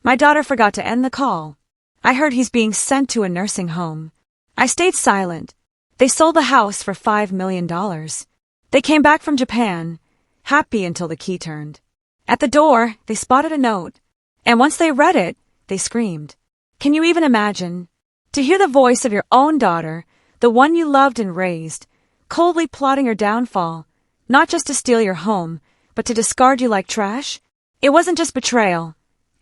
My daughter forgot to end the call. I heard he's being sent to a nursing home. I stayed silent. They sold the house for $5 million. They came back from Japan, happy until the key turned. At the door, they spotted a note. And once they read it, they screamed. Can you even imagine? To hear the voice of your own daughter, the one you loved and raised, coldly plotting your downfall, not just to steal your home, but to discard you like trash? It wasn't just betrayal.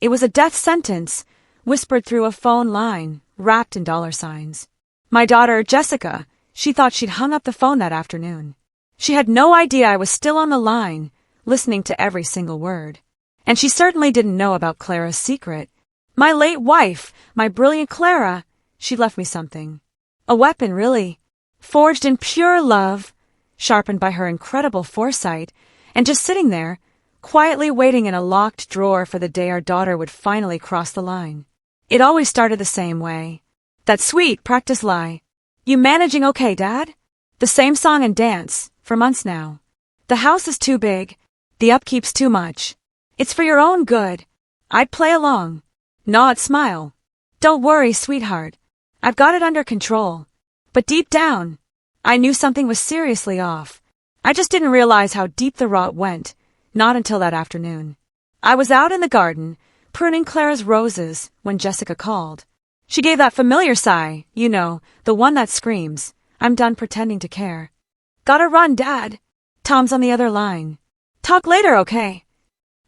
It was a death sentence, whispered through a phone line, wrapped in dollar signs. My daughter, Jessica, she thought she'd hung up the phone that afternoon. She had no idea I was still on the line, listening to every single word. And she certainly didn't know about Clara's secret. My late wife, my brilliant Clara, she left me something. A weapon, really. Forged in pure love, sharpened by her incredible foresight, and just sitting there, quietly waiting in a locked drawer for the day our daughter would finally cross the line. It always started the same way. That sweet practice lie. You managing okay, Dad? The same song and dance, for months now. The house is too big. The upkeep's too much. It's for your own good. I'd play along. Nod, smile. Don't worry, sweetheart. I've got it under control. But deep down, I knew something was seriously off. I just didn't realize how deep the rot went, not until that afternoon. I was out in the garden, pruning Clara's roses, when Jessica called. She gave that familiar sigh, you know, the one that screams, I'm done pretending to care. Gotta run, Dad. Tom's on the other line. Talk later, okay?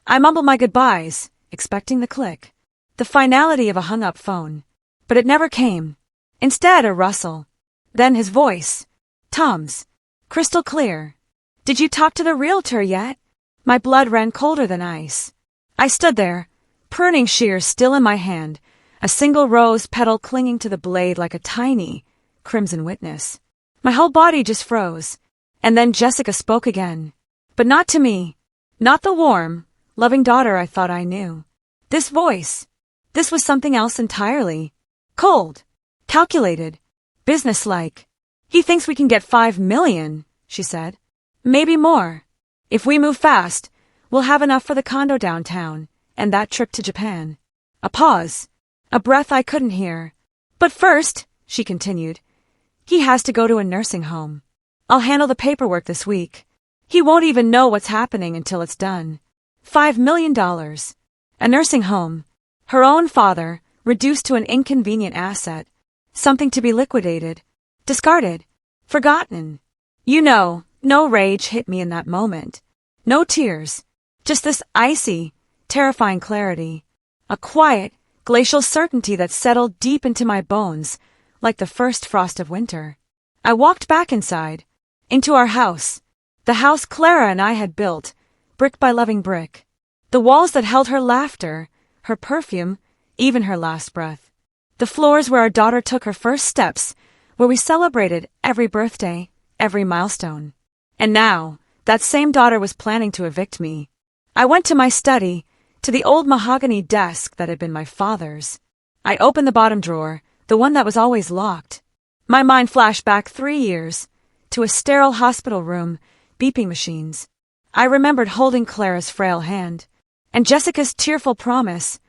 I mumbled my goodbyes, expecting the click. The finality of a hung-up phone. But it never came. Instead, a rustle. Then his voice. Tom's. Crystal clear. Did you talk to the realtor yet? My blood ran colder than ice. I stood there, pruning shears still in my hand, a single rose petal clinging to the blade like a tiny, crimson witness. My whole body just froze. And then Jessica spoke again. But not to me. Not the warm, loving daughter I thought I knew. This voice. This was something else entirely. Cold. Calculated. Businesslike. He thinks we can get $5 million, she said. Maybe more. If we move fast, we'll have enough for the condo downtown, and that trip to Japan. A pause. A breath I couldn't hear. But first, she continued, he has to go to a nursing home. I'll handle the paperwork this week. He won't even know what's happening until it's done. $5 million. A nursing home. Her own father, reduced to an inconvenient asset. Something to be liquidated. Discarded. Forgotten. You know, no rage hit me in that moment. No tears. Just this icy, terrifying clarity. A quiet, glacial certainty that settled deep into my bones, like the first frost of winter. I walked back inside. Into our house. The house Clara and I had built, brick by loving brick. The walls that held her laughter, her perfume, even her last breath. The floors where our daughter took her first steps, where we celebrated every birthday, every milestone. And now, that same daughter was planning to evict me. I went to my study, to the old mahogany desk that had been my father's. I opened the bottom drawer, the one that was always locked. My mind flashed back 3 years, to a sterile hospital room, beeping machines. I remembered holding Clara's frail hand. And Jessica's tearful promise,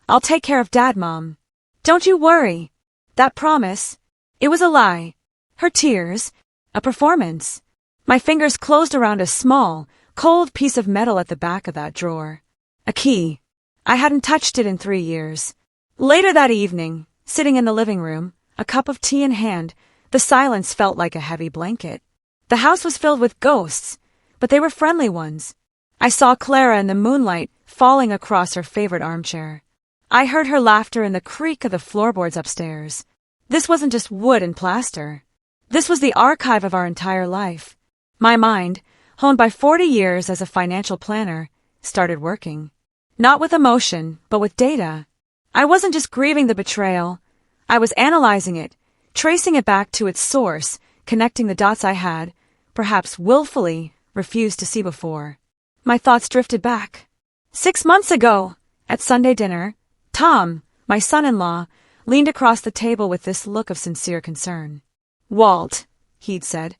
I'll take care of Dad, Mom. Don't you worry. That promise, it was a lie. Her tears, a performance. My fingers closed around a small, cold piece of metal at the back of that drawer. A key. I hadn't touched it in 3 years. Later that evening, sitting in the living room, a cup of tea in hand, the silence felt like a heavy blanket. The house was filled with ghosts, but they were friendly ones. I saw Clara in the moonlight falling across her favorite armchair. I heard her laughter and the creak of the floorboards upstairs. This wasn't just wood and plaster. This was the archive of our entire life. My mind, honed by 40 years as a financial planner, started working. Not with emotion, but with data. I wasn't just grieving the betrayal. I was analyzing it, tracing it back to its source, connecting the dots I had, perhaps willfully, refused to see before. My thoughts drifted back. 6 months ago, at Sunday dinner, Tom, my son-in-law, leaned across the table with this look of sincere concern. Walt, he'd said,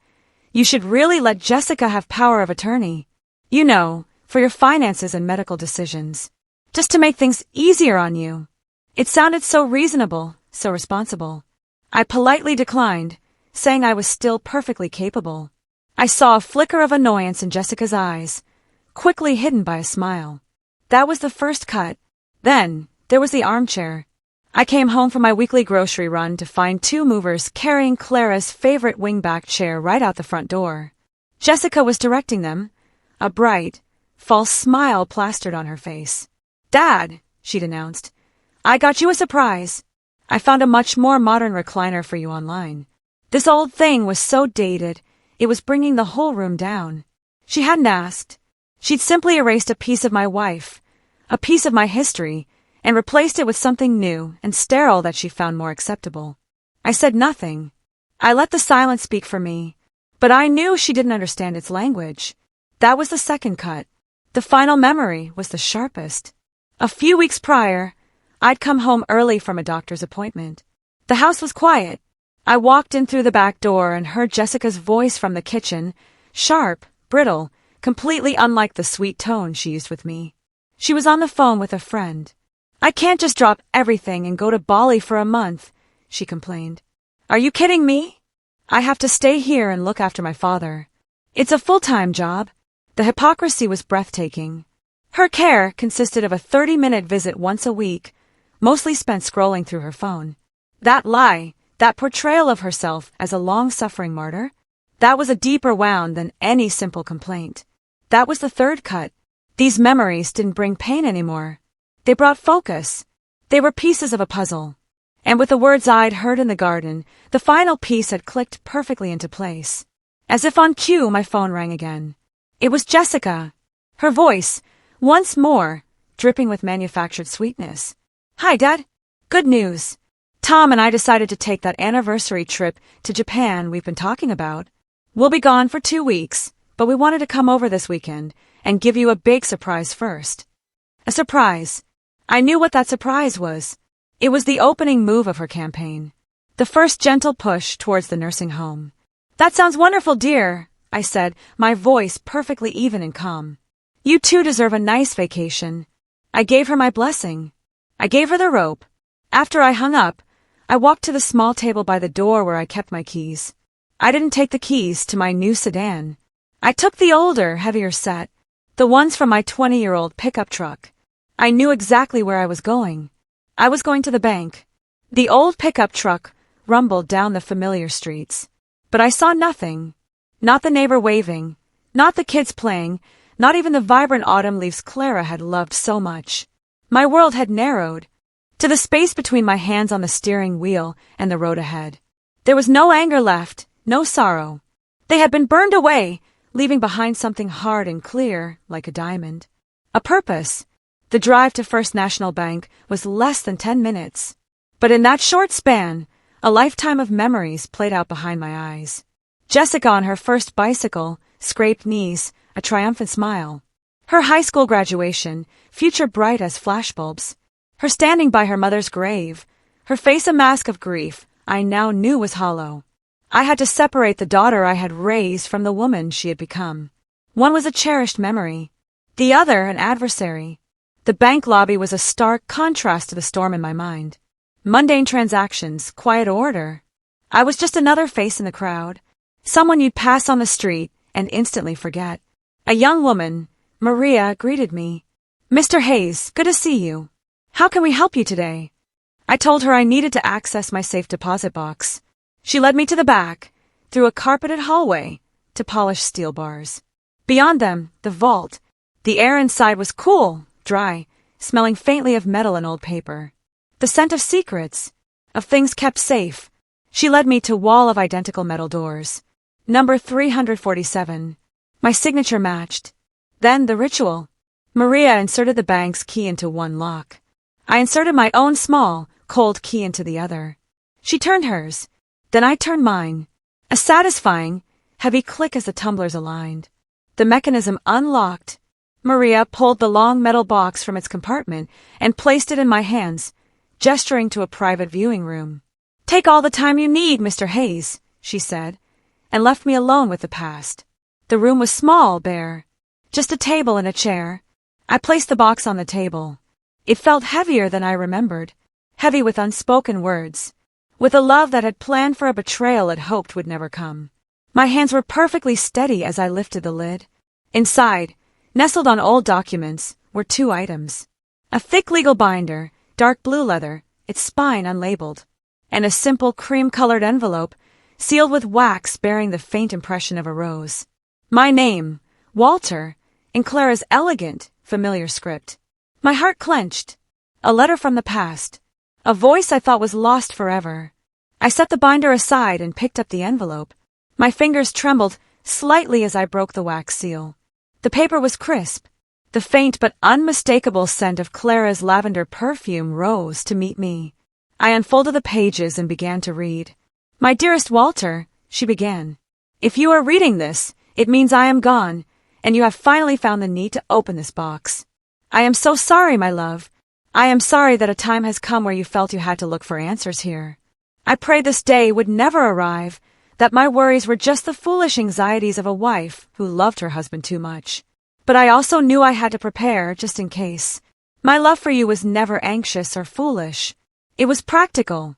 you should really let Jessica have power of attorney. You know, for your finances and medical decisions. Just to make things easier on you. It sounded so reasonable, so responsible. I politely declined, saying I was still perfectly capable. I saw a flicker of annoyance in Jessica's eyes, quickly hidden by a smile. That was the first cut. Then, there was the armchair. I came home from my weekly grocery run to find two movers carrying Clara's favorite wingback chair right out the front door. Jessica was directing them, a bright, false smile plastered on her face. "Dad," she'd announced, "I got you a surprise. I found a much more modern recliner for you online. This old thing was so dated, it was bringing the whole room down." She hadn't asked. She'd simply erased a piece of my wife, a piece of my history, and replaced it with something new and sterile that she found more acceptable. I said nothing. I let the silence speak for me, but I knew she didn't understand its language. That was the second cut. The final memory was the sharpest. A few weeks prior, I'd come home early from a doctor's appointment. The house was quiet. I walked in through the back door and heard Jessica's voice from the kitchen, sharp, brittle, completely unlike the sweet tone she used with me. She was on the phone with a friend. "I can't just drop everything and go to Bali for a month," she complained. "Are you kidding me? I have to stay here and look after my father. It's a full-time job." The hypocrisy was breathtaking. Her care consisted of a 30-minute visit once a week, mostly spent scrolling through her phone. That lie, that portrayal of herself as a long-suffering martyr, that was a deeper wound than any simple complaint. That was the third cut. These memories didn't bring pain anymore. They brought focus. They were pieces of a puzzle. And with the words I'd heard in the garden, the final piece had clicked perfectly into place. As if on cue, my phone rang again. It was Jessica. Her voice, once more, dripping with manufactured sweetness. "Hi, Dad. Good news. Tom and I decided to take that anniversary trip to Japan we've been talking about. We'll be gone for 2 weeks, but we wanted to come over this weekend and give you a big surprise first." A surprise. I knew what that surprise was. It was the opening move of her campaign. The first gentle push towards the nursing home. "That sounds wonderful, dear," I said, my voice perfectly even and calm. "You two deserve a nice vacation." I gave her my blessing. I gave her the rope. After I hung up, I walked to the small table by the door where I kept my keys. I didn't take the keys to my new sedan. I took the older, heavier set, the ones from my 20-year-old pickup truck. I knew exactly where I was going. I was going to the bank. The old pickup truck rumbled down the familiar streets. But I saw nothing. Not the neighbor waving, not the kids playing, not even the vibrant autumn leaves Clara had loved so much. My world had narrowed to the space between my hands on the steering wheel and the road ahead. There was no anger left, no sorrow. They had been burned away, leaving behind something hard and clear, like a diamond. A purpose. The drive to First National Bank was less than 10 minutes. But in that short span, a lifetime of memories played out behind my eyes. Jessica on her first bicycle, scraped knees, a triumphant smile. Her high school graduation, future bright as flashbulbs. Her standing by her mother's grave, her face a mask of grief I now knew was hollow. I had to separate the daughter I had raised from the woman she had become. One was a cherished memory, the other an adversary. The bank lobby was a stark contrast to the storm in my mind. Mundane transactions, quiet order. I was just another face in the crowd, someone you'd pass on the street and instantly forget. A young woman, Maria, greeted me. "Mr. Hayes, good to see you. How can we help you today?" I told her I needed to access my safe deposit box. She led me to the back, through a carpeted hallway, to polished steel bars. Beyond them, the vault. The air inside was cool, dry, smelling faintly of metal and old paper. The scent of secrets, of things kept safe. She led me to wall of identical metal doors. Number 347. My signature matched. Then the ritual. Maria inserted the bank's key into one lock. I inserted my own small, cold key into the other. She turned hers. Then I turned mine. A satisfying, heavy click as the tumblers aligned. The mechanism unlocked. Maria pulled the long metal box from its compartment and placed it in my hands, gesturing to a private viewing room. "Take all the time you need, Mr. Hayes," she said, and left me alone with the past. The room was small, bare. Just a table and a chair. I placed the box on the table. It felt heavier than I remembered, heavy with unspoken words, with a love that had planned for a betrayal it hoped would never come. My hands were perfectly steady as I lifted the lid. Inside, nestled on old documents, were two items. A thick legal binder, dark blue leather, its spine unlabeled, and a simple cream-colored envelope, sealed with wax bearing the faint impression of a rose. My name, Walter, in Clara's elegant, familiar script. My heart clenched. A letter from the past. A voice I thought was lost forever. I set the binder aside and picked up the envelope. My fingers trembled slightly as I broke the wax seal. The paper was crisp. The faint but unmistakable scent of Clara's lavender perfume rose to meet me. I unfolded the pages and began to read. "My dearest Walter," she began, "if you are reading this, it means I am gone, and you have finally found the need to open this box. I am so sorry, my love. I am sorry that a time has come where you felt you had to look for answers here. I prayed this day would never arrive, that my worries were just the foolish anxieties of a wife who loved her husband too much. But I also knew I had to prepare just in case. My love for you was never anxious or foolish. It was practical.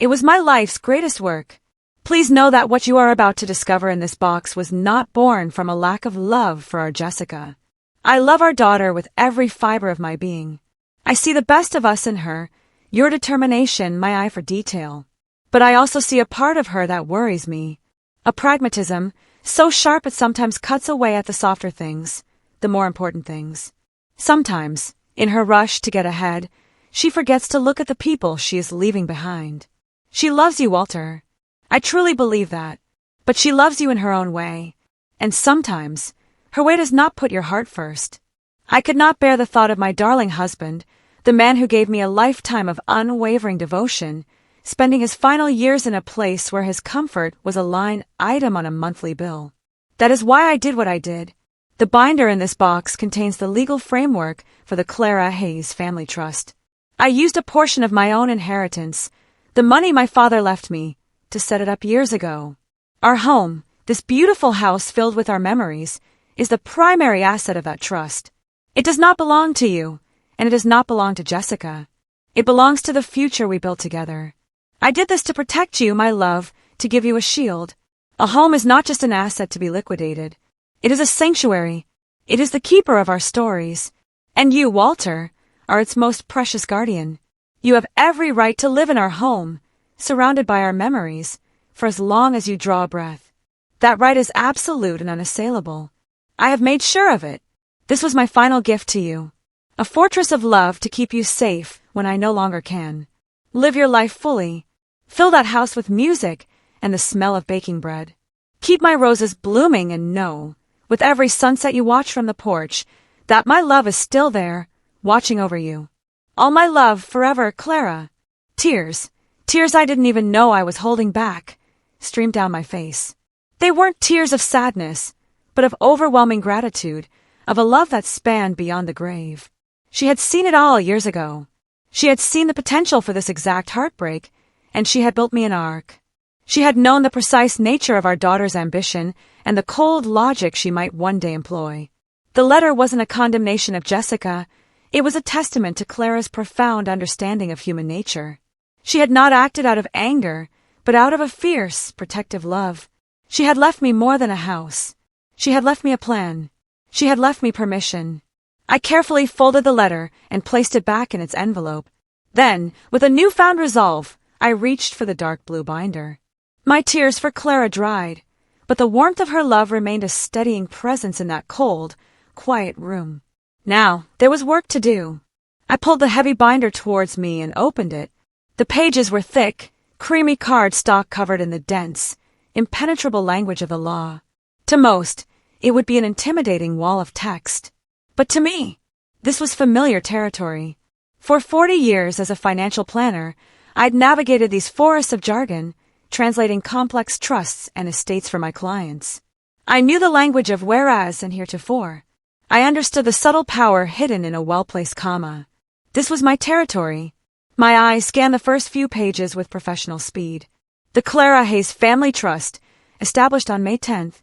It was my life's greatest work. Please know that what you are about to discover in this box was not born from a lack of love for our Jessica. I love our daughter with every fiber of my being. I see the best of us in her, your determination, my eye for detail. But I also see a part of her that worries me. A pragmatism, so sharp it sometimes cuts away at the softer things, the more important things. Sometimes, in her rush to get ahead, she forgets to look at the people she is leaving behind. She loves you, Walter. I truly believe that. But she loves you in her own way. And sometimes, her way does not put your heart first. I could not bear the thought of my darling husband, the man who gave me a lifetime of unwavering devotion, spending his final years in a place where his comfort was a line item on a monthly bill. That is why I did what I did. The binder in this box contains the legal framework for the Clara Hayes Family Trust. I used a portion of my own inheritance, the money my father left me, to set it up years ago. Our home, this beautiful house filled with our memories, is the primary asset of that trust. It does not belong to you, and it does not belong to Jessica. It belongs to the future we built together. I did this to protect you, my love, to give you a shield. A home is not just an asset to be liquidated. It is a sanctuary. It is the keeper of our stories. And you, Walter, are its most precious guardian. You have every right to live in our home, surrounded by our memories, for as long as you draw a breath. That right is absolute and unassailable. I have made sure of it. This was my final gift to you. A fortress of love to keep you safe when I no longer can. Live your life fully. Fill that house with music and the smell of baking bread. Keep my roses blooming and know, with every sunset you watch from the porch, that my love is still there, watching over you. All my love forever, Clara. Tears I didn't even know I was holding back, streamed down my face. They weren't tears of sadness, but of overwhelming gratitude, of a love that spanned beyond the grave. She had seen it all years ago. She had seen the potential for this exact heartbreak, and she had built me an ark. She had known the precise nature of our daughter's ambition and the cold logic she might one day employ. The letter wasn't a condemnation of Jessica. It was a testament to Clara's profound understanding of human nature. She had not acted out of anger, but out of a fierce, protective love. She had left me more than a house. She had left me a plan. She had left me permission. I carefully folded the letter and placed it back in its envelope. Then, with a newfound resolve, I reached for the dark blue binder. My tears for Clara dried, but the warmth of her love remained a steadying presence in that cold, quiet room. Now, there was work to do. I pulled the heavy binder towards me and opened it. The pages were thick, creamy cardstock covered in the dense, impenetrable language of the law. To most, it would be an intimidating wall of text. But to me, this was familiar territory. For 40 years as a financial planner, I'd navigated these forests of jargon, translating complex trusts and estates for my clients. I knew the language of whereas and heretofore. I understood the subtle power hidden in a well-placed comma. This was my territory. My eyes scanned the first few pages with professional speed. The Clara Hayes Family Trust, established on May 10,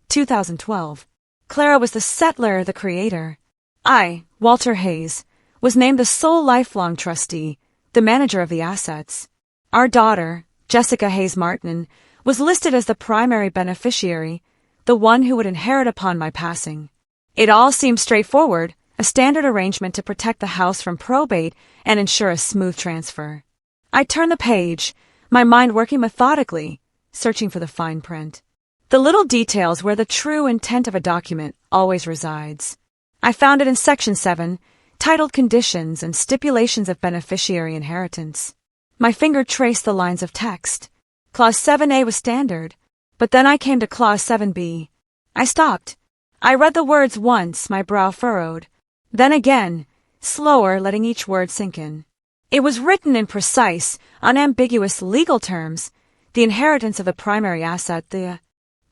2012. Clara was the settler, the creator. I, Walter Hayes, was named the sole lifelong trustee, the manager of the assets. Our daughter, Jessica Hayes Martin, was listed as the primary beneficiary, the one who would inherit upon my passing. It all seemed straightforward, a standard arrangement to protect the house from probate and ensure a smooth transfer. I turned the page, my mind working methodically, searching for the fine print. The little details where the true intent of a document always resides. I found it in Section 7, titled Conditions and Stipulations of Beneficiary Inheritance. My finger traced the lines of text. Clause 7A was standard, but then I came to Clause 7B. I stopped. I read the words once, my brow furrowed. Then again, slower, letting each word sink in. It was written in precise, unambiguous legal terms, the inheritance of the primary asset, the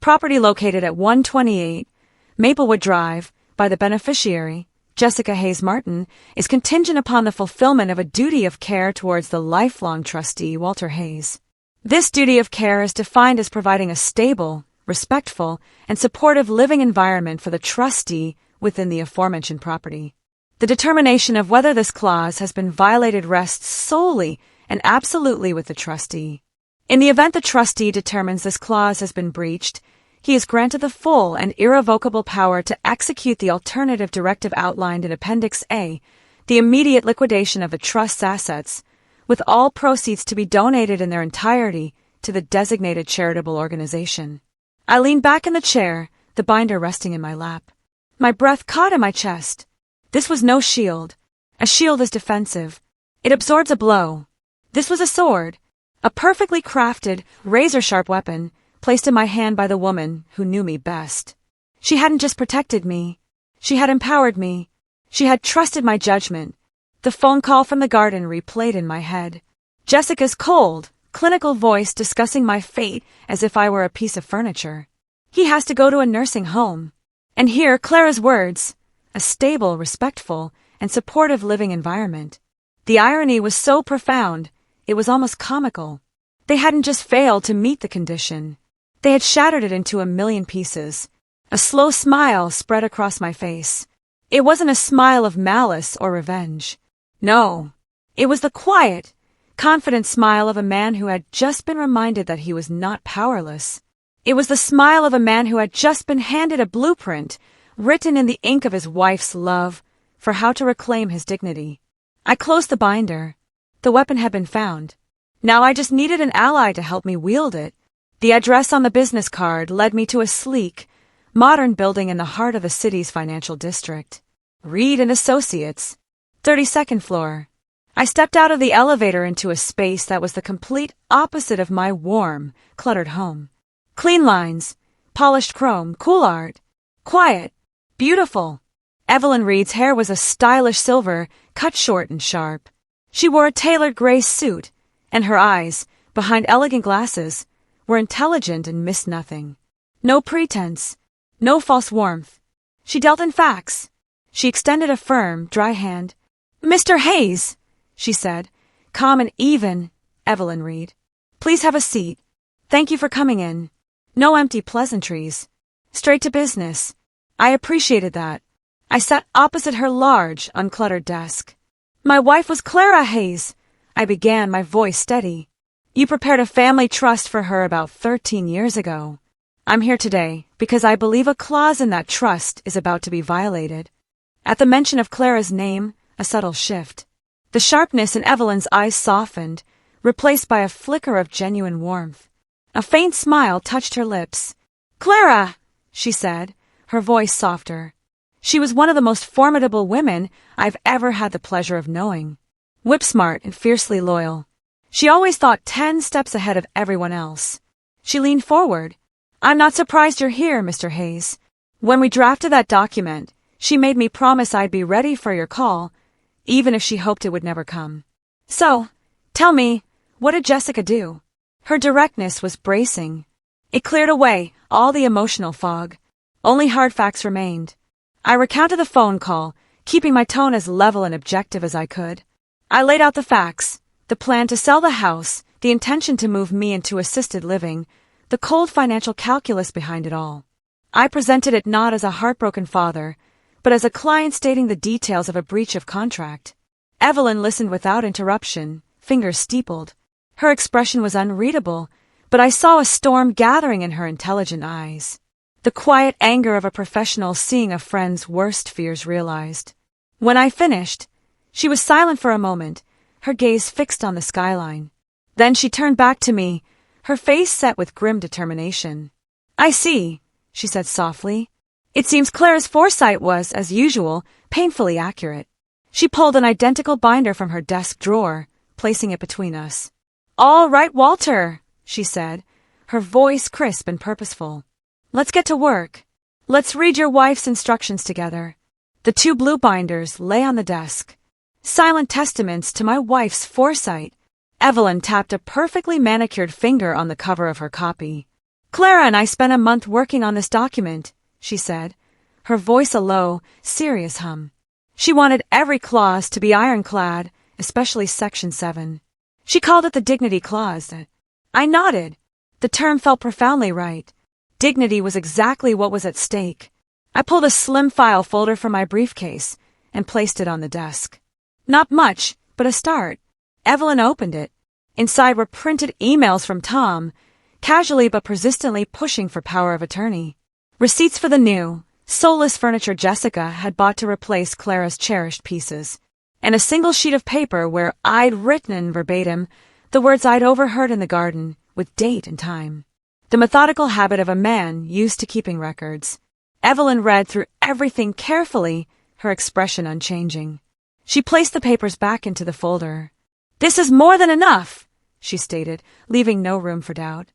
property located at 128 Maplewood Drive, by the beneficiary, Jessica Hayes Martin, is contingent upon the fulfillment of a duty of care towards the lifelong trustee, Walter Hayes. This duty of care is defined as providing a stable, respectful, and supportive living environment for the trustee within the aforementioned property. The determination of whether this clause has been violated rests solely and absolutely with the trustee. In the event the trustee determines this clause has been breached, he is granted the full and irrevocable power to execute the alternative directive outlined in Appendix A, the immediate liquidation of the trust's assets, with all proceeds to be donated in their entirety to the designated charitable organization. I leaned back in the chair, the binder resting in my lap. My breath caught in my chest. This was no shield. A shield is defensive. It absorbs a blow. This was a sword, a perfectly crafted, razor-sharp weapon, placed in my hand by the woman who knew me best. She hadn't just protected me. She had empowered me. She had trusted my judgment. The phone call from the garden replayed in my head. Jessica's cold, clinical voice discussing my fate as if I were a piece of furniture. He has to go to a nursing home. And here Clara's words, a stable, respectful, and supportive living environment. The irony was so profound, it was almost comical. They hadn't just failed to meet the condition. They had shattered it into a million pieces. A slow smile spread across my face. It wasn't a smile of malice or revenge. No, it was the quiet, confident smile of a man who had just been reminded that he was not powerless. It was the smile of a man who had just been handed a blueprint, written in the ink of his wife's love, for how to reclaim his dignity. I closed the binder. The weapon had been found. Now I just needed an ally to help me wield it. The address on the business card led me to a sleek, modern building in the heart of the city's financial district. Reed and Associates, 32nd floor. I stepped out of the elevator into a space that was the complete opposite of my warm, cluttered home. Clean lines, polished chrome, cool art, quiet, beautiful. Evelyn Reed's hair was a stylish silver, cut short and sharp. She wore a tailored gray suit, and her eyes, behind elegant glasses, were intelligent and missed nothing. No pretense, no false warmth. She dealt in facts. She extended a firm, dry hand. "Mr. Hayes," she said, calm and even, Evelyn Reed. "Please have a seat. Thank you for coming in. No empty pleasantries. Straight to business." I appreciated that. I sat opposite her large, uncluttered desk. "My wife was Clara Hayes," I began, my voice steady. "You prepared a family trust for her about 13 years ago. I'm here today because I believe a clause in that trust is about to be violated." At the mention of Clara's name, a subtle shift. The sharpness in Evelyn's eyes softened, replaced by a flicker of genuine warmth. A faint smile touched her lips. "Clara," she said, her voice softer. She was one of the most formidable women I've ever had the pleasure of knowing. Whip-smart and fiercely loyal. She always thought 10 steps ahead of everyone else. She leaned forward. "I'm not surprised you're here, Mr. Hayes. When we drafted that document, she made me promise I'd be ready for your call, even if she hoped it would never come. So, tell me, what did Jessica do?" Her directness was bracing. It cleared away all the emotional fog. Only hard facts remained. I recounted the phone call, keeping my tone as level and objective as I could. I laid out the facts, the plan to sell the house, the intention to move me into assisted living, the cold financial calculus behind it all. I presented it not as a heartbroken father, but as a client stating the details of a breach of contract. Evelyn listened without interruption, fingers steepled. Her expression was unreadable, but I saw a storm gathering in her intelligent eyes. The quiet anger of a professional seeing a friend's worst fears realized. When I finished, she was silent for a moment, her gaze fixed on the skyline. Then she turned back to me, her face set with grim determination. "I see," she said softly. It seems Clara's foresight was, as usual, painfully accurate. She pulled an identical binder from her desk drawer, placing it between us. "All right, Walter," she said, her voice crisp and purposeful. "Let's get to work. Let's read your wife's instructions together." The 2 blue binders lay on the desk. Silent testaments to my wife's foresight. Evelyn tapped a perfectly manicured finger on the cover of her copy. "Clara and I spent a month working on this document," she said, her voice a low, serious hum. She wanted every clause to be ironclad, especially Section 7. She called it the Dignity Clause. I nodded. The term felt profoundly right. Dignity was exactly what was at stake. I pulled a slim file folder from my briefcase and placed it on the desk. Not much, but a start. Evelyn opened it. Inside were printed emails from Tom, casually but persistently pushing for power of attorney. Receipts for the new, soulless furniture Jessica had bought to replace Clara's cherished pieces. And a single sheet of paper where I'd written verbatim the words I'd overheard in the garden, with date and time. The methodical habit of a man used to keeping records. Evelyn read through everything carefully, her expression unchanging. She placed the papers back into the folder. "This is more than enough," she stated, leaving no room for doubt.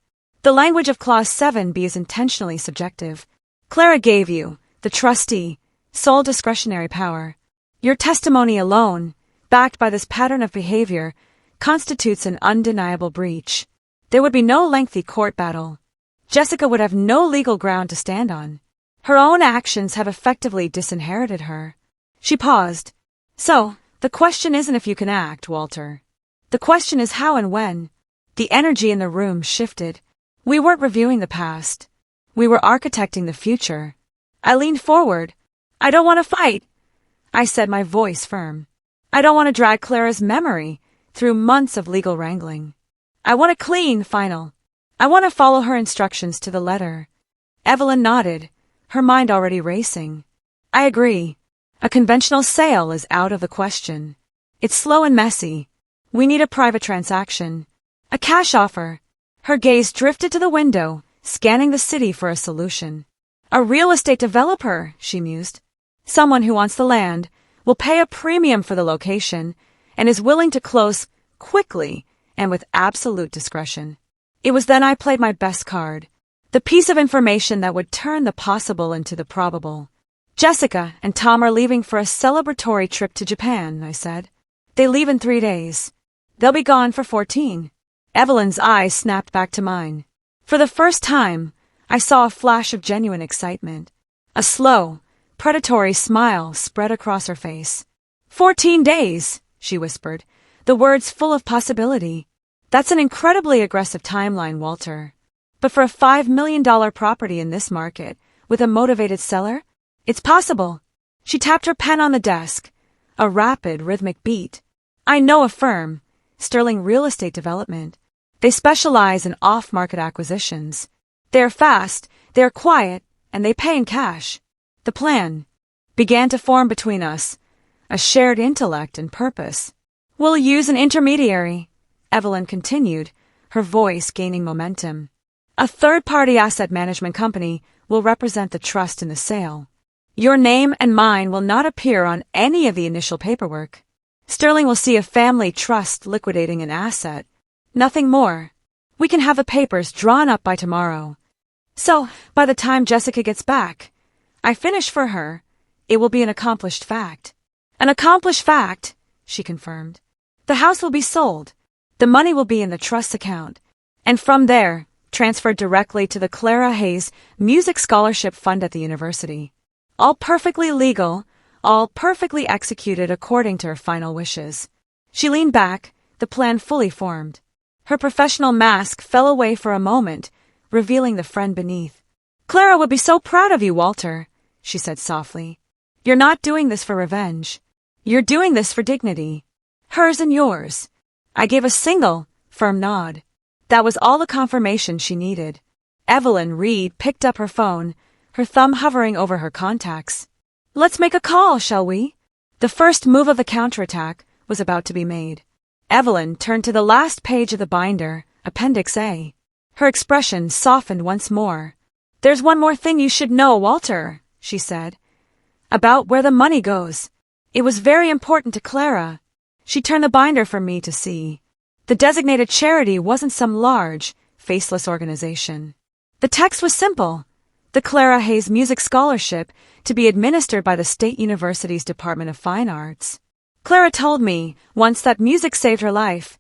"The language of Clause 7b is intentionally subjective. Clara gave you, the trustee, sole discretionary power. Your testimony alone, backed by this pattern of behavior, constitutes an undeniable breach. There would be no lengthy court battle. Jessica would have no legal ground to stand on. Her own actions have effectively disinherited her." She paused. "So, the question isn't if you can act, Walter. The question is how and when." The energy in the room shifted. We weren't reviewing the past. We were architecting the future. I leaned forward. "I don't want to fight," I said, my voice firm. "I don't want to drag Clara's memory through months of legal wrangling. I want a clean final. I want to follow her instructions to the letter." Evelyn nodded, her mind already racing. "I agree. A conventional sale is out of the question. It's slow and messy. We need a private transaction. A cash offer." Her gaze drifted to the window, scanning the city for a solution. "A real estate developer," she mused. "Someone who wants the land, will pay a premium for the location, and is willing to close quickly and with absolute discretion." It was then I played my best card. The piece of information that would turn the possible into the probable. "Jessica and Tom are leaving for a celebratory trip to Japan," I said. "They leave in 3 days. They'll be gone for 14. Evelyn's eyes snapped back to mine. For the first time, I saw a flash of genuine excitement. A slow, predatory smile spread across her face. 14 days, she whispered, the words full of possibility. "That's an incredibly aggressive timeline, Walter. But for a $5 million property in this market, with a motivated seller, it's possible." She tapped her pen on the desk, a rapid, rhythmic beat. "I know a firm, Sterling Real Estate Development. They specialize in off-market acquisitions. They're fast, they're quiet, and they pay in cash." The plan began to form between us, a shared intellect and purpose. "We'll use an intermediary," Evelyn continued, her voice gaining momentum. "A third-party asset management company will represent the trust in the sale. Your name and mine will not appear on any of the initial paperwork. Sterling will see a family trust liquidating an asset. Nothing more. We can have the papers drawn up by tomorrow. So, by the time Jessica gets back, I finish for her, it will be an accomplished fact." "An accomplished fact," she confirmed. "The house will be sold. The money will be in the trust account, and from there, transferred directly to the Clara Hayes Music Scholarship Fund at the university. All perfectly legal, all perfectly executed according to her final wishes." She leaned back, the plan fully formed. Her professional mask fell away for a moment, revealing the friend beneath. "Clara would be so proud of you, Walter," she said softly. "You're not doing this for revenge. You're doing this for dignity." Hers and yours. I gave a single, firm nod. That was all the confirmation she needed. Evelyn Reed picked up her phone, her thumb hovering over her contacts. Let's make a call, shall we? The first move of the counterattack was about to be made. Evelyn turned to the last page of the binder, Appendix A. Her expression softened once more. There's one more thing you should know, Walter, she said. About where the money goes. It was very important to Clara. She turned the binder for me to see. The designated charity wasn't some large, faceless organization. The text was simple. The Clara Hayes Music Scholarship to be administered by the State University's Department of Fine Arts. Clara told me once that music saved her life.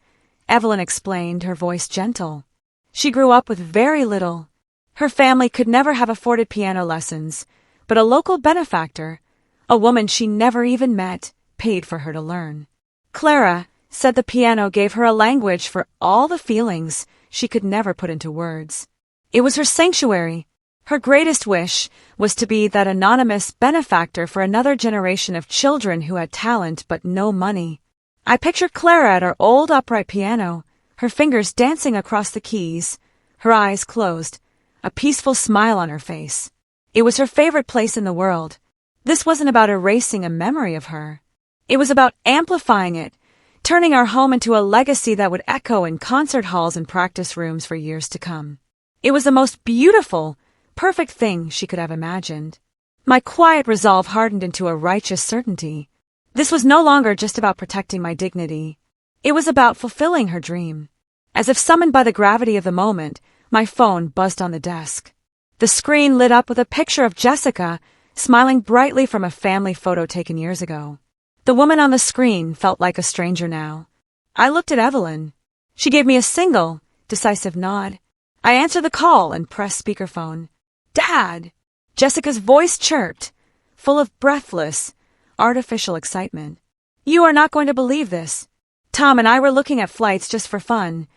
Evelyn explained, her voice gentle. She grew up with very little. Her family could never have afforded piano lessons, but a local benefactor, a woman she never even met, paid for her to learn. Clara said the piano gave her a language for all the feelings she could never put into words. It was her sanctuary. Her greatest wish was to be that anonymous benefactor for another generation of children who had talent but no money. I pictured Clara at her old upright piano, her fingers dancing across the keys, her eyes closed, a peaceful smile on her face. It was her favorite place in the world. This wasn't about erasing a memory of her. It was about amplifying it, turning our home into a legacy that would echo in concert halls and practice rooms for years to come. It was the most beautiful, perfect thing she could have imagined. My quiet resolve hardened into a righteous certainty. This was no longer just about protecting my dignity. It was about fulfilling her dream. As if summoned by the gravity of the moment, my phone buzzed on the desk. The screen lit up with a picture of Jessica, smiling brightly from a family photo taken years ago. The woman on the screen felt like a stranger now. I looked at Evelyn. She gave me a single, decisive nod. I answered the call and pressed speakerphone. Dad! Jessica's voice chirped, full of breathless, artificial excitement. You are not going to believe this. Tom and I were looking at flights just for fun,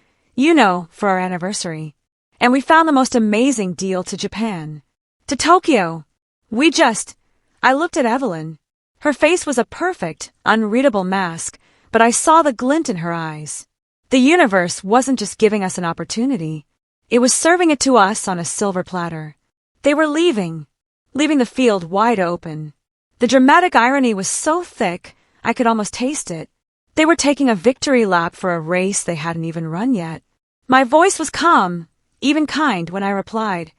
for our anniversary. And we found the most amazing deal to Japan. To Tokyo. I looked at Evelyn. Her face was a perfect, unreadable mask, but I saw the glint in her eyes. The universe wasn't just giving us an opportunity. It was serving it to us on a silver platter. They were leaving the field wide open. The dramatic irony was so thick, I could almost taste it. They were taking a victory lap for a race they hadn't even run yet. My voice was calm, even kind, when I replied,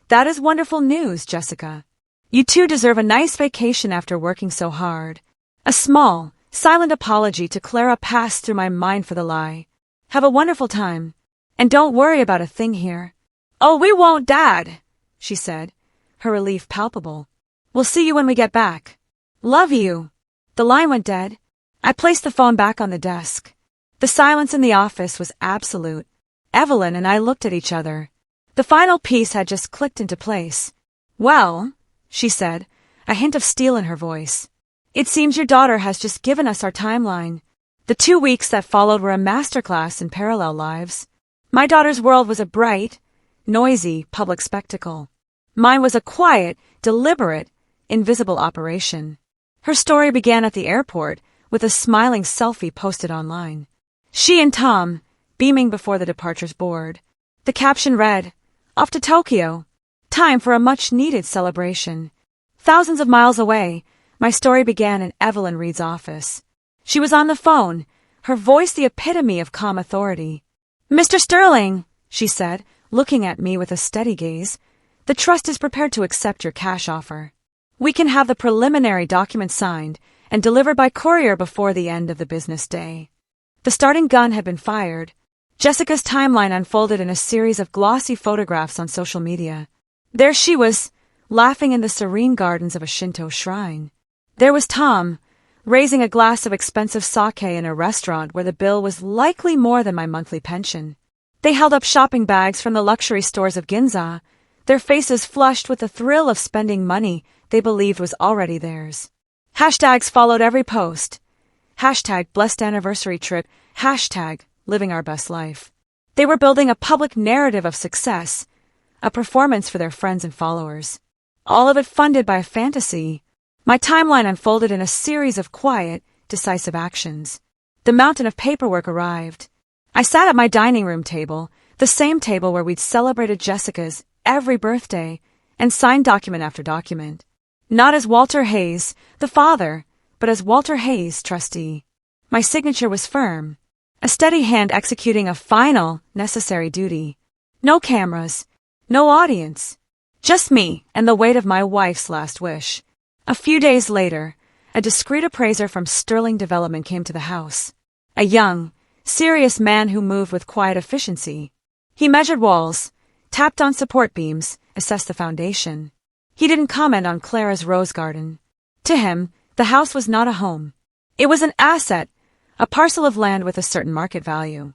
That is wonderful news, Jessica. You two deserve a nice vacation after working so hard. A small, silent apology to Clara passed through my mind for the lie. Have a wonderful time. And don't worry about a thing here. Oh, we won't, Dad, she said, her relief palpable. We'll see you when we get back. Love you. The line went dead. I placed the phone back on the desk. The silence in the office was absolute. Evelyn and I looked at each other. The final piece had just clicked into place. Well, she said, a hint of steel in her voice. It seems your daughter has just given us our timeline. The 2 weeks that followed were a masterclass in parallel lives. My daughter's world was a bright, noisy public spectacle. Mine was a quiet, deliberate, invisible operation. Her story began at the airport with a smiling selfie posted online. She and Tom, beaming before the departures board. The caption read, Off to Tokyo. Time for a much-needed celebration. Thousands of miles away, my story began in Evelyn Reed's office. She was on the phone, her voice the epitome of calm authority. Mr. Sterling, she said, looking at me with a steady gaze, the trust is prepared to accept your cash offer. We can have the preliminary documents signed and delivered by courier before the end of the business day. The starting gun had been fired. Jessica's timeline unfolded in a series of glossy photographs on social media. There she was, laughing in the serene gardens of a Shinto shrine. There was Tom, raising a glass of expensive sake in a restaurant where the bill was likely more than my monthly pension. They held up shopping bags from the luxury stores of Ginza, their faces flushed with the thrill of spending money they believed was already theirs. Hashtags followed every post. Hashtag blessed anniversary trip. Hashtag living our best life. They were building a public narrative of success, a performance for their friends and followers. All of it funded by a fantasy. My timeline unfolded in a series of quiet, decisive actions. The mountain of paperwork arrived. I sat at my dining room table, the same table where we'd celebrated Jessica's every birthday, and signed document after document. Not as Walter Hayes, the father, but as Walter Hayes, trustee. My signature was firm, a steady hand executing a final, necessary duty. No cameras, no audience, just me and the weight of my wife's last wish. A few days later, a discreet appraiser from Sterling Development came to the house. A young, serious man who moved with quiet efficiency. He measured walls, tapped on support beams, assessed the foundation. He didn't comment on Clara's rose garden. To him, the house was not a home. It was an asset, a parcel of land with a certain market value.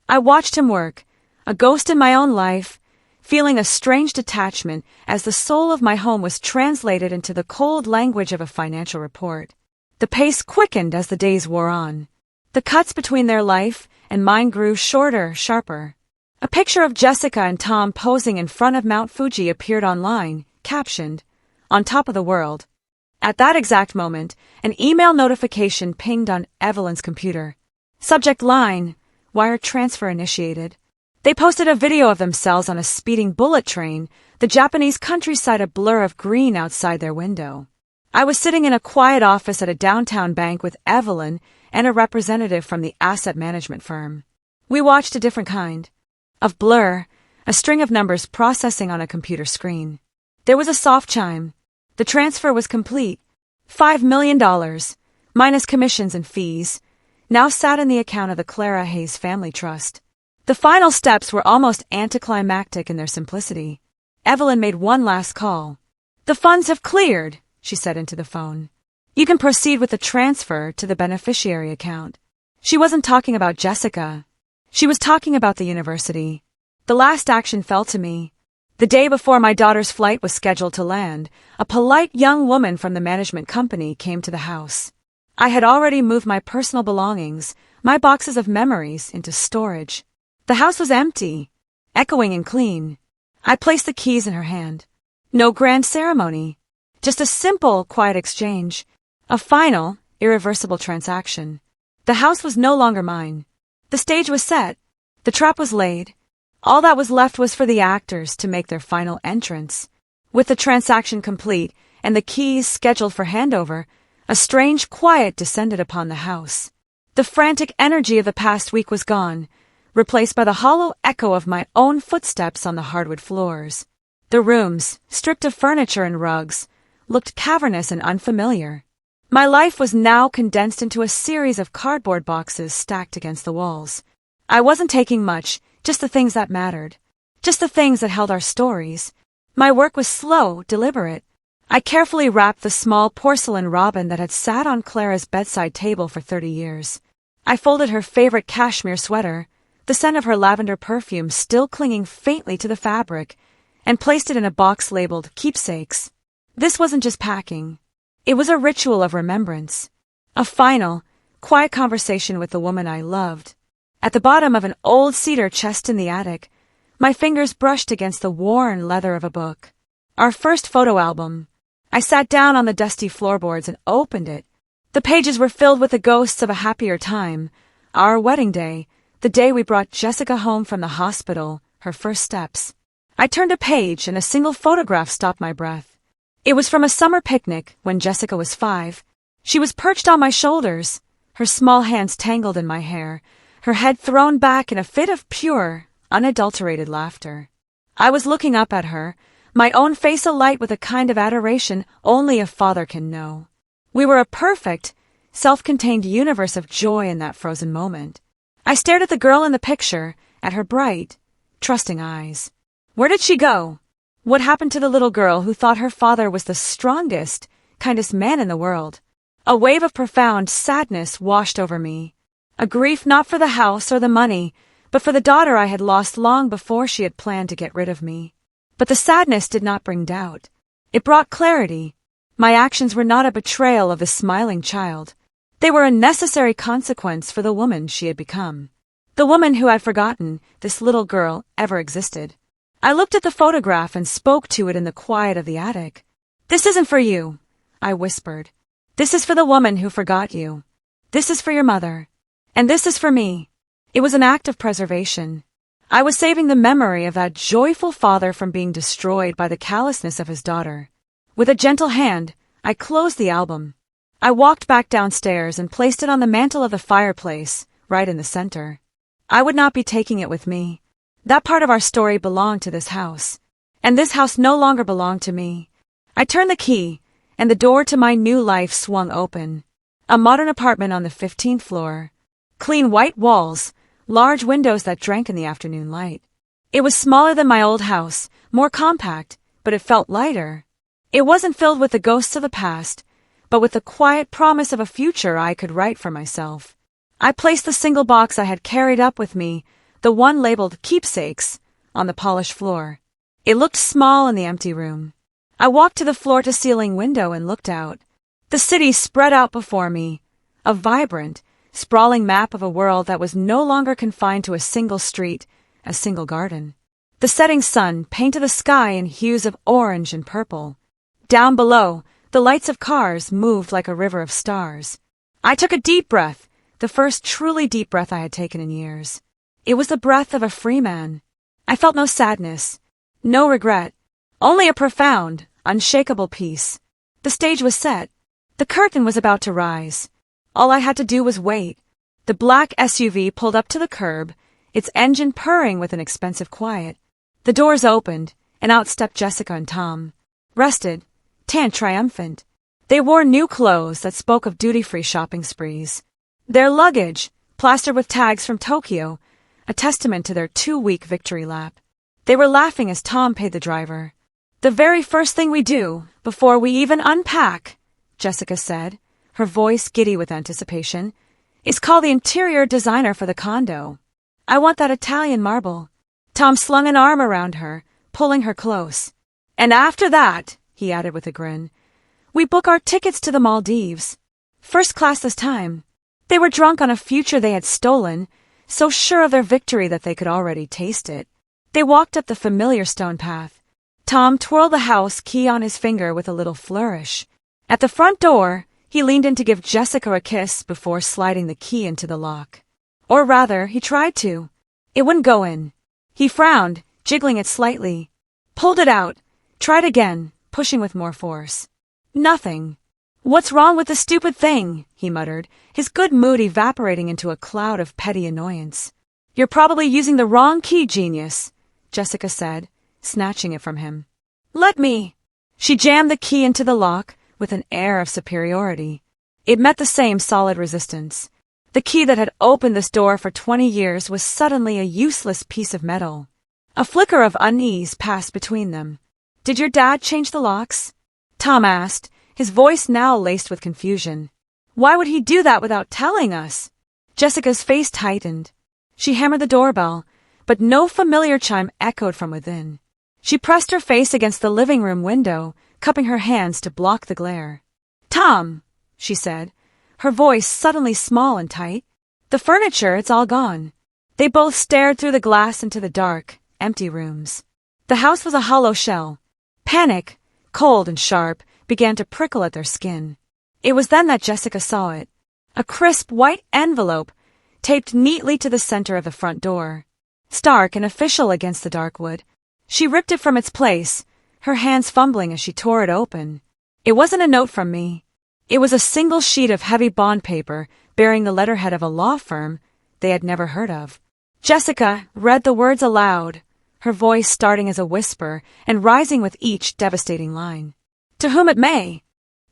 I watched him work, a ghost in my own life, feeling a strange detachment as the soul of my home was translated into the cold language of a financial report. The pace quickened as the days wore on. The cuts between their life and mine grew shorter, sharper. A picture of Jessica and Tom posing in front of Mount Fuji appeared online, captioned, "On top of the world." At that exact moment, an email notification pinged on Evelyn's computer. Subject line, wire transfer initiated. They posted a video of themselves on a speeding bullet train, the Japanese countryside a blur of green outside their window. I was sitting in a quiet office at a downtown bank with Evelyn and a representative from the asset management firm. We watched a different kind of blur, a string of numbers processing on a computer screen. There was a soft chime. The transfer was complete. $5 million, minus commissions and fees, now sat in the account of the Clara Hayes Family Trust. The final steps were almost anticlimactic in their simplicity. Evelyn made one last call. "The funds have cleared," she said into the phone. "You can proceed with the transfer to the beneficiary account." She wasn't talking about Jessica. She was talking about the university. The last action fell to me. The day before my daughter's flight was scheduled to land, a polite young woman from the management company came to the house. I had already moved my personal belongings, my boxes of memories, into storage. The house was empty, echoing and clean. I placed the keys in her hand. No grand ceremony, just a simple, quiet exchange. A final, irreversible transaction. The house was no longer mine. The stage was set. The trap was laid. All that was left was for the actors to make their final entrance. With the transaction complete and the keys scheduled for handover, a strange quiet descended upon the house. The frantic energy of the past week was gone, replaced by the hollow echo of my own footsteps on the hardwood floors. The rooms, stripped of furniture and rugs, looked cavernous and unfamiliar. My life was now condensed into a series of cardboard boxes stacked against the walls. I wasn't taking much, just the things that mattered, just the things that held our stories. My work was slow, deliberate. I carefully wrapped the small porcelain robin that had sat on Clara's bedside table for 30 years. I folded her favorite cashmere sweater, the scent of her lavender perfume still clinging faintly to the fabric, and placed it in a box labeled Keepsakes. This wasn't just packing. It was a ritual of remembrance. A final, quiet conversation with the woman I loved. At the bottom of an old cedar chest in the attic, my fingers brushed against the worn leather of a book. Our first photo album. I sat down on the dusty floorboards and opened it. The pages were filled with the ghosts of a happier time. Our wedding day, the day we brought Jessica home from the hospital, her first steps. I turned a page and a single photograph stopped my breath. It was from a summer picnic when Jessica was 5. She was perched on my shoulders, her small hands tangled in my hair, her head thrown back in a fit of pure, unadulterated laughter. I was looking up at her, my own face alight with a kind of adoration only a father can know. We were a perfect, self-contained universe of joy in that frozen moment. I stared at the girl in the picture, at her bright, trusting eyes. Where did she go? What happened to the little girl who thought her father was the strongest, kindest man in the world? A wave of profound sadness washed over me. A grief not for the house or the money, but for the daughter I had lost long before she had planned to get rid of me. But the sadness did not bring doubt. It brought clarity. My actions were not a betrayal of the smiling child. They were a necessary consequence for the woman she had become. The woman who had forgotten this little girl ever existed. I looked at the photograph and spoke to it in the quiet of the attic. "This isn't for you," I whispered. "This is for the woman who forgot you. This is for your mother." And this is for me. It was an act of preservation. I was saving the memory of that joyful father from being destroyed by the callousness of his daughter. With a gentle hand, I closed the album. I walked back downstairs and placed it on the mantel of the fireplace, right in the center. I would not be taking it with me. That part of our story belonged to this house. And this house no longer belonged to me. I turned the key, and the door to my new life swung open. A modern apartment on the 15th floor. Clean white walls, large windows that drank in the afternoon light. It was smaller than my old house, more compact, but it felt lighter. It wasn't filled with the ghosts of the past, but with the quiet promise of a future I could write for myself. I placed the single box I had carried up with me, the one labeled Keepsakes, on the polished floor. It looked small in the empty room. I walked to the floor-to-ceiling window and looked out. The city spread out before me, a vibrant, sprawling map of a world that was no longer confined to a single street, a single garden. The setting sun painted the sky in hues of orange and purple. Down below, the lights of cars moved like a river of stars. I took a deep breath, the first truly deep breath I had taken in years. It was the breath of a free man. I felt no sadness, no regret, only a profound, unshakable peace. The stage was set. The curtain was about to rise. All I had to do was wait. The black SUV pulled up to the curb, its engine purring with an expensive quiet. The doors opened, and out stepped Jessica and Tom. Rested, tanned triumphant. They wore new clothes that spoke of duty-free shopping sprees. Their luggage, plastered with tags from Tokyo, a testament to their 2-week victory lap. They were laughing as Tom paid the driver. "The very first thing we do, before we even unpack," Jessica said, her voice giddy with anticipation, "is call the interior designer for the condo. I want that Italian marble." Tom slung an arm around her, pulling her close. "And after that," he added with a grin, "we book our tickets to the Maldives. First class this time." They were drunk on a future they had stolen, so sure of their victory that they could already taste it. They walked up the familiar stone path. Tom twirled the house key on his finger with a little flourish. At the front door, he leaned in to give Jessica a kiss before sliding the key into the lock. Or rather, he tried to. It wouldn't go in. He frowned, jiggling it slightly. Pulled it out. Tried again, pushing with more force. Nothing. "What's wrong with the stupid thing?" he muttered, his good mood evaporating into a cloud of petty annoyance. "You're probably using the wrong key, genius," Jessica said, snatching it from him. "Let me." She jammed the key into the lock with an air of superiority. It met the same solid resistance. The key that had opened this door for 20 years was suddenly a useless piece of metal. A flicker of unease passed between them. "Did your dad change the locks?" Tom asked, his voice now laced with confusion. "Why would he do that without telling us?" Jessica's face tightened. She hammered the doorbell, but no familiar chime echoed from within. She pressed her face against the living room window, cupping her hands to block the glare. "Tom," she said, her voice suddenly small and tight. "The furniture, it's all gone." They both stared through the glass into the dark, empty rooms. The house was a hollow shell. Panic, cold and sharp, began to prickle at their skin. It was then that Jessica saw it. A crisp white envelope, taped neatly to the center of the front door. Stark and official against the dark wood. She ripped it from its place, her hands fumbling as she tore it open. It wasn't a note from me. It was a single sheet of heavy bond paper bearing the letterhead of a law firm they had never heard of. Jessica read the words aloud, her voice starting as a whisper and rising with each devastating line. "To whom it may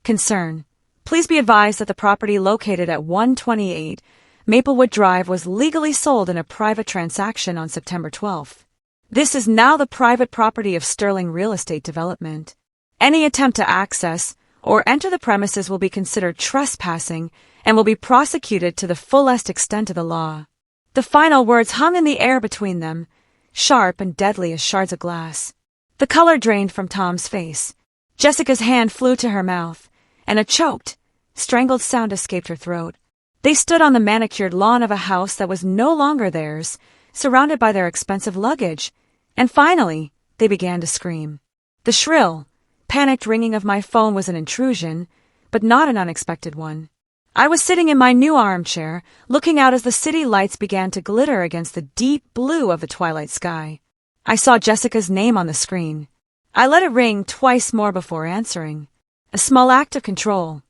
concern, please be advised that the property located at 128 Maplewood Drive was legally sold in a private transaction on September 12th. This is now the private property of Sterling Real Estate Development. Any attempt to access or enter the premises will be considered trespassing and will be prosecuted to the fullest extent of the law." The final words hung in the air between them, sharp and deadly as shards of glass. The color drained from Tom's face. Jessica's hand flew to her mouth, and a choked, strangled sound escaped her throat. They stood on the manicured lawn of a house that was no longer theirs, surrounded by their expensive luggage, and finally, they began to scream. The shrill, panicked ringing of my phone was an intrusion, but not an unexpected one. I was sitting in my new armchair, looking out as the city lights began to glitter against the deep blue of the twilight sky. I saw Jessica's name on the screen. I let it ring twice more before answering. A small act of control.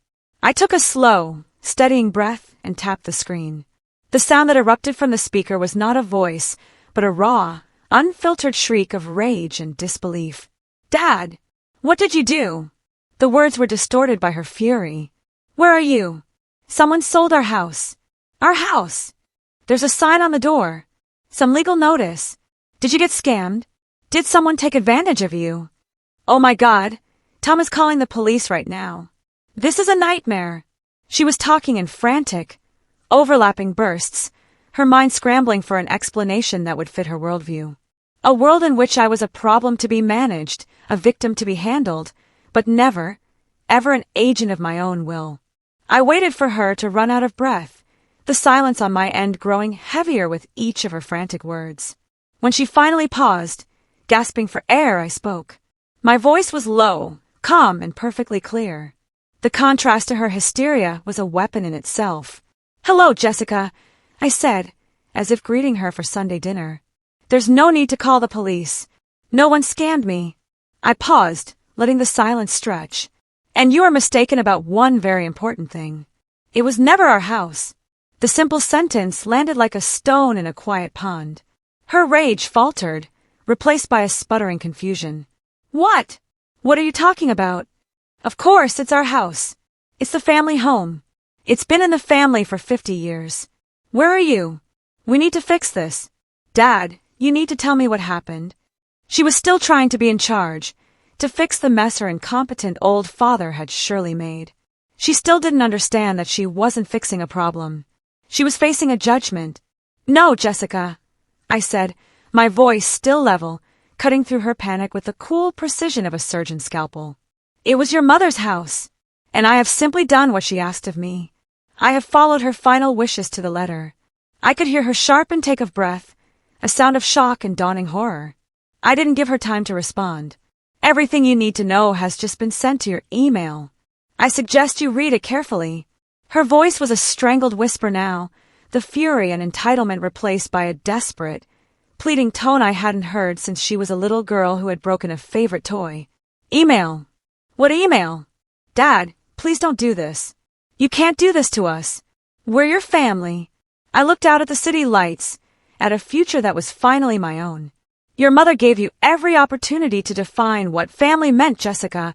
I took a slow, steadying breath and tapped the screen. The sound that erupted from the speaker was not a voice, but a raw, unfiltered shriek of rage and disbelief. "Dad! What did you do?" The words were distorted by her fury. "Where are you? Someone sold our house. Our house! There's a sign on the door. Some legal notice. Did you get scammed? Did someone take advantage of you? Oh my God! Tom is calling the police right now. This is a nightmare." She was talking in frantic, overlapping bursts, her mind scrambling for an explanation that would fit her worldview. A world in which I was a problem to be managed, a victim to be handled, but never, ever an agent of my own will. I waited for her to run out of breath, the silence on my end growing heavier with each of her frantic words. When she finally paused, gasping for air, I spoke. My voice was low, calm, and perfectly clear. The contrast to her hysteria was a weapon in itself. "Hello, Jessica," I said, as if greeting her for Sunday dinner. "There's no need to call the police. No one scammed me." I paused, letting the silence stretch. "And you are mistaken about one very important thing. It was never our house." The simple sentence landed like a stone in a quiet pond. Her rage faltered, replaced by a sputtering confusion. "What? What are you talking about?" "Of course, it's our house. It's the family home. It's been in the family for 50 years. Where are you? We need to fix this. Dad, you need to tell me what happened." She was still trying to be in charge, to fix the mess her incompetent old father had surely made. She still didn't understand that she wasn't fixing a problem. She was facing a judgment. "No, Jessica," I said, my voice still level, cutting through her panic with the cool precision of a surgeon's scalpel. "It was your mother's house, and I have simply done what she asked of me. I have followed her final wishes to the letter." I could hear her sharp intake of breath, a sound of shock and dawning horror. I didn't give her time to respond. "Everything you need to know has just been sent to your email. I suggest you read it carefully." Her voice was a strangled whisper now, the fury and entitlement replaced by a desperate, pleading tone I hadn't heard since she was a little girl who had broken a favorite toy. "Email? What email? Dad, please don't do this. You can't do this to us. We're your family." I looked out at the city lights, at a future that was finally my own. "Your mother gave you every opportunity to define what family meant, Jessica,"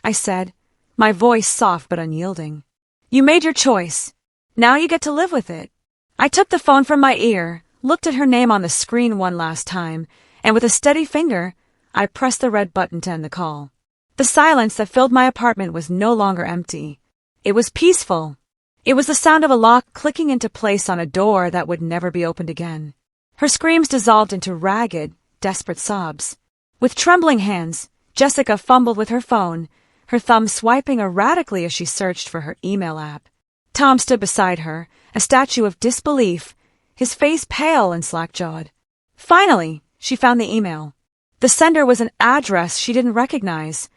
I said, my voice soft but unyielding. "You made your choice. Now you get to live with it." I took the phone from my ear, looked at her name on the screen one last time, and with a steady finger, I pressed the red button to end the call. The silence that filled my apartment was no longer empty. It was peaceful. It was the sound of a lock clicking into place on a door that would never be opened again. Her screams dissolved into ragged, desperate sobs. With trembling hands, Jessica fumbled with her phone, her thumb swiping erratically as she searched for her email app. Tom stood beside her, a statue of disbelief, his face pale and slack-jawed. Finally, she found the email. The sender was an address she didn't recognize,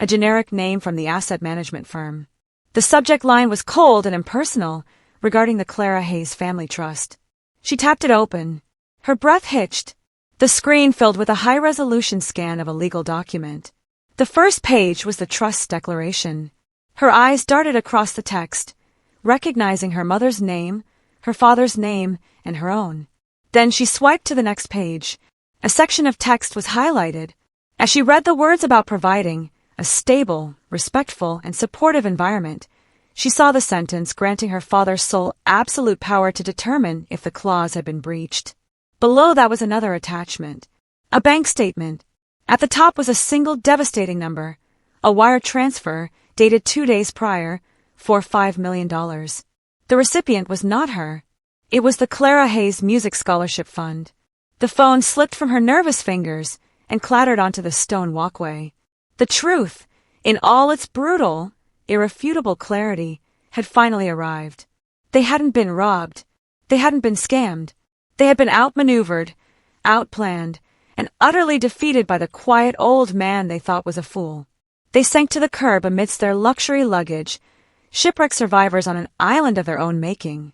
a generic name from the asset management firm. The subject line was cold and impersonal, regarding the Clara Hayes Family Trust. She tapped it open. Her breath hitched. The screen filled with a high-resolution scan of a legal document. The first page was the trust declaration. Her eyes darted across the text, recognizing her mother's name, her father's name, and her own. Then she swiped to the next page. A section of text was highlighted. As she read the words about providing a stable, respectful, and supportive environment, she saw the sentence granting her father sole absolute power to determine if the clause had been breached. Below that was another attachment, a bank statement. At the top was a single devastating number, a wire transfer dated 2 days prior for $5 million. The recipient was not her. It was the Clara Hayes Music Scholarship Fund. The phone slipped from her nervous fingers and clattered onto the stone walkway. The truth, in all its brutal, irrefutable clarity, had finally arrived. They hadn't been robbed. They hadn't been scammed. They had been outmaneuvered, outplanned, and utterly defeated by the quiet old man they thought was a fool. They sank to the curb amidst their luxury luggage, shipwreck survivors on an island of their own making.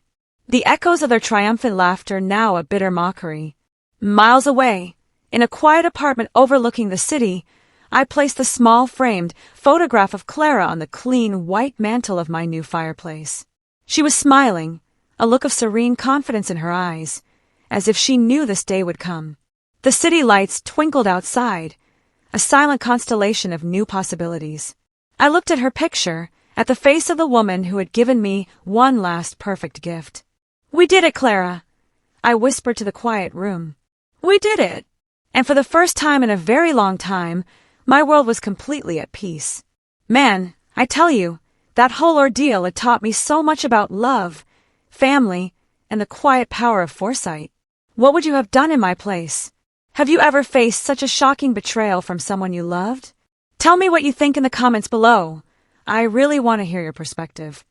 The echoes of their triumphant laughter now a bitter mockery. Miles away, in a quiet apartment overlooking the city, I placed the small framed photograph of Clara on the clean white mantel of my new fireplace. She was smiling, a look of serene confidence in her eyes, as if she knew this day would come. The city lights twinkled outside, a silent constellation of new possibilities. I looked at her picture, at the face of the woman who had given me one last perfect gift. "We did it, Clara," I whispered to the quiet room. "We did it." And for the first time in a very long time, my world was completely at peace. Man, I tell you, that whole ordeal had taught me so much about love, family, and the quiet power of foresight. What would you have done in my place? Have you ever faced such a shocking betrayal from someone you loved? Tell me what you think in the comments below. I really want to hear your perspective.